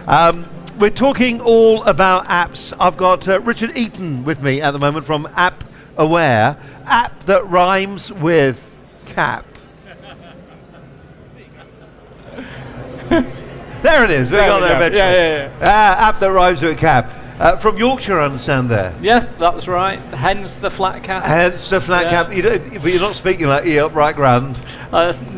We're talking all about apps. I've got Richard Eaton with me at the moment from Appware, app that rhymes with cap. There it is. We got there eventually. App that rhymes with cap. From Yorkshire, I understand there. Yeah, that's right. Hence the flat cap. Hence the flat cap. But you're not speaking like E upright grand.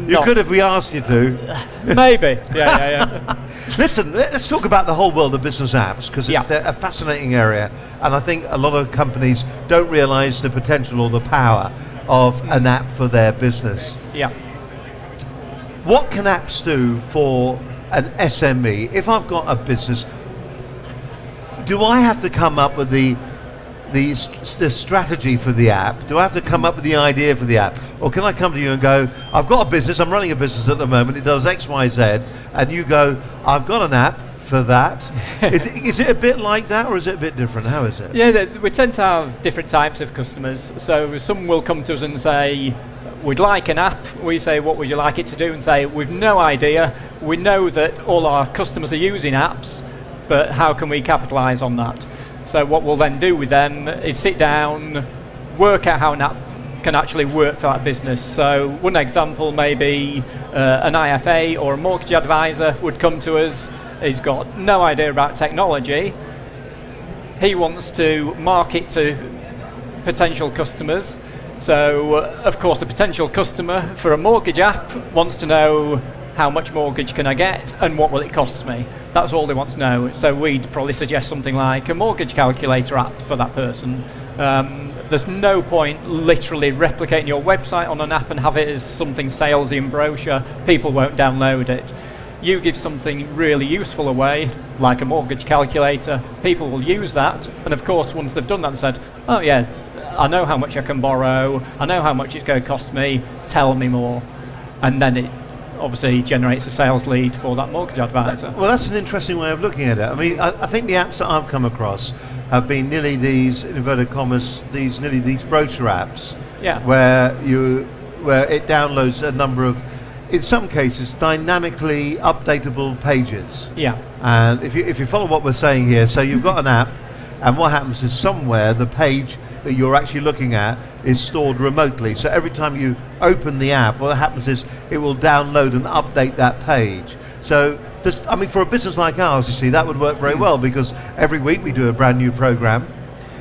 You could if we asked you to. Maybe. Yeah. Listen, let's talk about the whole world of business apps, because it's a fascinating area, and I think a lot of companies don't realise the potential or the power of an app for their business. Yeah. What can apps do for an SME? If I've got a business, do I have to come up with the strategy for the app? Do I have to come up with the idea for the app? Or can I come to you and go, I've got a business, I'm running a business at the moment, it does X, Y, Z, and you go, I've got an app for that. Is it a bit like that, or is it a bit different? How is it? Yeah, we tend to have different types of customers. So some will come to us and say, we'd like an app. We say, what would you like it to do? And say, we've no idea. We know that all our customers are using apps, but how can we capitalise on that? So what we'll then do with them is sit down, work out how an app can actually work for that business. So one example may be an IFA or a mortgage advisor would come to us. He's got no idea about technology. He wants to market to potential customers. So of course the potential customer for a mortgage app wants to know, how much mortgage can I get and what will it cost me? That's all they want to know. So we'd probably suggest something like a mortgage calculator app for that person. There's no point literally replicating your website on an app and have it as something salesy and brochure. People won't download it. You give something really useful away, like a mortgage calculator, people will use that, and of course once they've done that and said, oh yeah, I know how much I can borrow, I know how much it's going to cost me, tell me more. And then it obviously generates a sales lead for that mortgage advisor. Well, that's an interesting way of looking at it. I mean, I think the apps that I've come across have been nearly these, in inverted commas, these brochure apps, where it downloads a number of, in some cases, dynamically updatable pages. Yeah. And if you follow what we're saying here, so you've got an app, and what happens is somewhere the page that you're actually looking at is stored remotely. So every time you open the app, what happens is it will download and update that page. So, for a business like ours, you see, that would work very well, because every week we do a brand new program.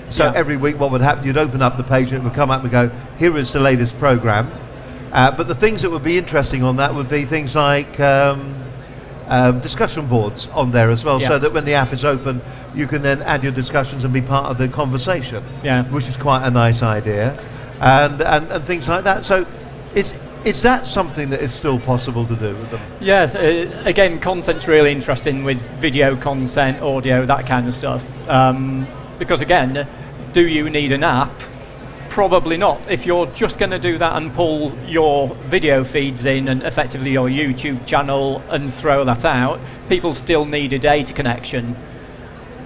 So every week what would happen, you'd open up the page and it would come up and go, here is the latest program. But the things that would be interesting on that would be things like discussion boards on there as well, so that when the app is open, you can then add your discussions and be part of the conversation, which is quite a nice idea, and things like that. So is that something that is still possible to do with them? Yes, again, content's really interesting with video content, audio, that kind of stuff. Because again, do you need an app? Probably not. If you're just going to do that and pull your video feeds in and effectively your YouTube channel and throw that out, people still need a data connection.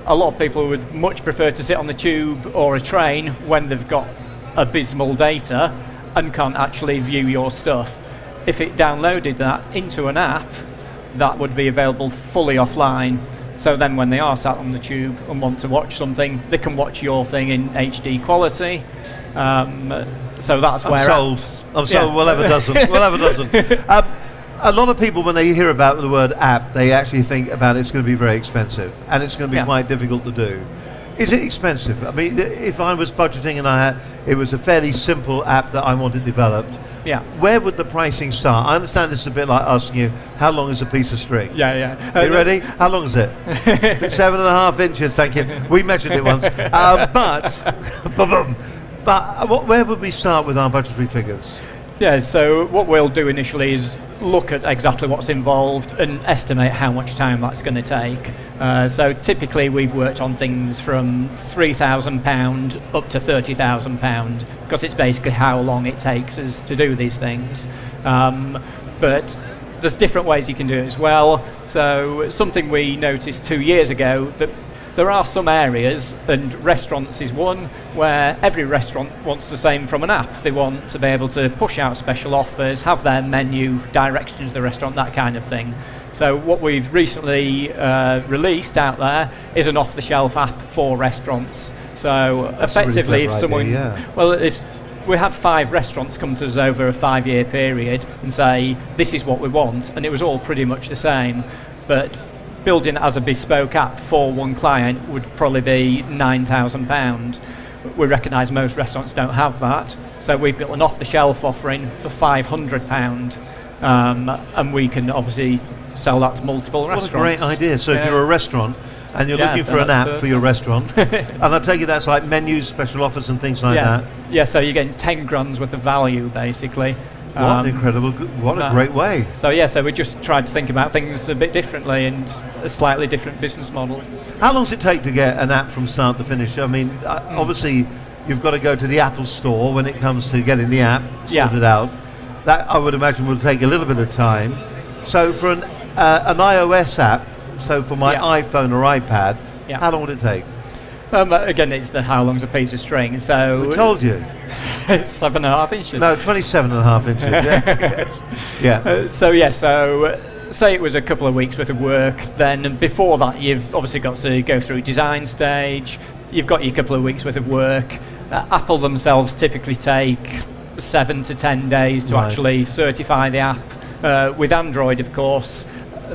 A lot of people would much prefer to sit on the tube or a train when they've got abysmal data and can't actually view your stuff. If it downloaded that into an app, that would be available fully offline. So then when they are sat on the tube and want to watch something, they can watch your thing in HD quality. So that's where I'm sold. Whatever doesn't. A lot of people, when they hear about the word app, they actually think about it's going to be very expensive, and it's going to be quite difficult to do. Is it expensive? I mean, if I was budgeting and it was a fairly simple app that I wanted developed, where would the pricing start? I understand this is a bit like asking you, how long is a piece of string? Are you ready? How long is it? 7.5 inches, thank you. We measured it once. But where would we start with our budgetary figures? Yeah, so what we'll do initially is look at exactly what's involved and estimate how much time that's going to take. So typically we've worked on things from £3,000 up to £30,000, because it's basically how long it takes us to do these things. But there's different ways you can do it as well. So something we noticed 2 years ago, that there are some areas, and restaurants is one, where every restaurant wants the same from an app. They want to be able to push out special offers, have their menu direction to the restaurant, that kind of thing. So what we've recently released out there is an off-the-shelf app for restaurants. So That's a really effectively, if clever someone, idea, yeah. well, if we had 5 restaurants come to us over a 5-year period and say, this is what we want, and it was all pretty much the same, but building it as a bespoke app for one client would probably be £9,000. We recognise most restaurants don't have that, so we've built an off-the-shelf offering for £500, and we can obviously sell that to multiple restaurants. What a great idea. So if you're a restaurant and you're looking for an app for your restaurant, and I take it that's like menus, special offers and things like that. Yeah, so you're getting 10 grand's worth of value, basically. What an incredible, what a great way. So we just tried to think about things a bit differently and a slightly different business model. How long does it take to get an app from start to finish? I mean, obviously you've got to go to the Apple Store when it comes to getting the app sorted out. That I would imagine will take a little bit of time. So for an iOS app, so for my iPhone or iPad, how long would it take? Again, it's the how long's a piece of string. So we told you. It's 7.5 inches. No, 27.5 inches. Yeah. So say it was a couple of weeks worth of work. Then before that, you've obviously got to go through design stage. You've got your couple of weeks worth of work. Apple themselves typically take 7 to 10 days to actually certify the app. With Android, of course,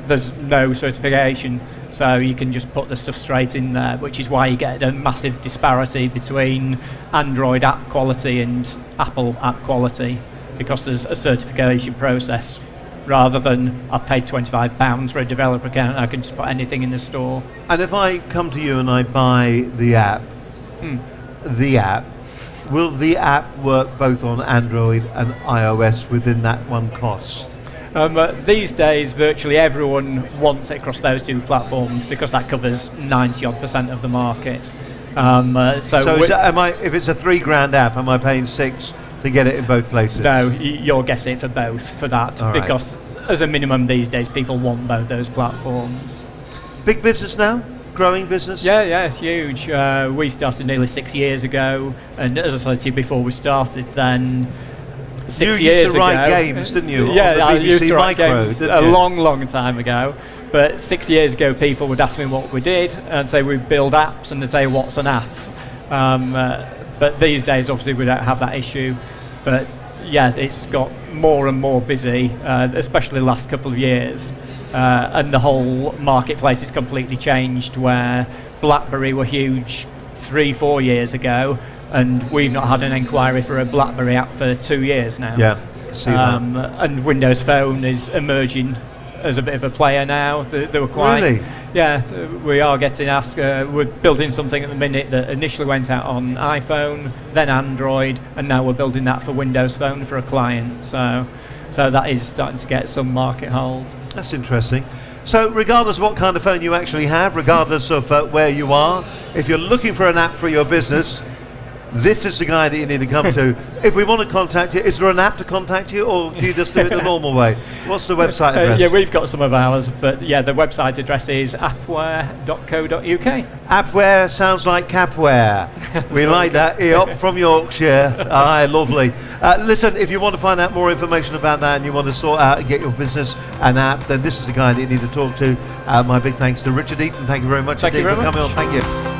there's no certification, so you can just put the stuff straight in there, which is why you get a massive disparity between Android app quality and Apple app quality, because there's a certification process. Rather than I've paid £25 for a developer account, I can just put anything in the store. And if I come to you and I buy the app, will the app work both on Android and iOS within that one cost? These days, virtually everyone wants it across those 2 platforms because that covers 90% of the market. If it's a £3,000 app, am I paying 6 to get it in both places? No, you'll get it for both for that, because as a minimum these days, people want both those platforms. Big business now? Growing business? Yeah, it's huge. We started nearly 6 years ago, and as I said to you before we started, then 6 you years used to ago, write games, didn't you? Yeah, I used to write Micro, games a long time ago. But 6 years ago, people would ask me what we did and say we build apps, and they'd say, "What's an app?" But these days, obviously, we don't have that issue. But it's got more and more busy, especially the last couple of years. And the whole marketplace has completely changed, where BlackBerry were huge 3-4 years ago, and we've not had an inquiry for a BlackBerry app for 2 years now. Yeah, see that. And Windows Phone is emerging as a bit of a player now. They were quite... Really? Yeah, we are getting asked. We're building something at the minute that initially went out on iPhone, then Android, and now we're building that for Windows Phone for a client. So that is starting to get some market hold. That's interesting. So regardless of what kind of phone you actually have, regardless of where you are, if you're looking for an app for your business, this is the guy that you need to come to. If we want to contact you, is there an app to contact you, or do you just do it the normal way? What's the website address? Yeah, we've got some of ours, but the website address is appware.co.uk. Appware sounds like Capware. We like that. Eop from Yorkshire. Lovely. Listen, if you want to find out more information about that and you want to sort out and get your business an app, then this is the guy that you need to talk to. My big thanks to Richard Eaton. Thank you very much indeed for coming on. Thank you.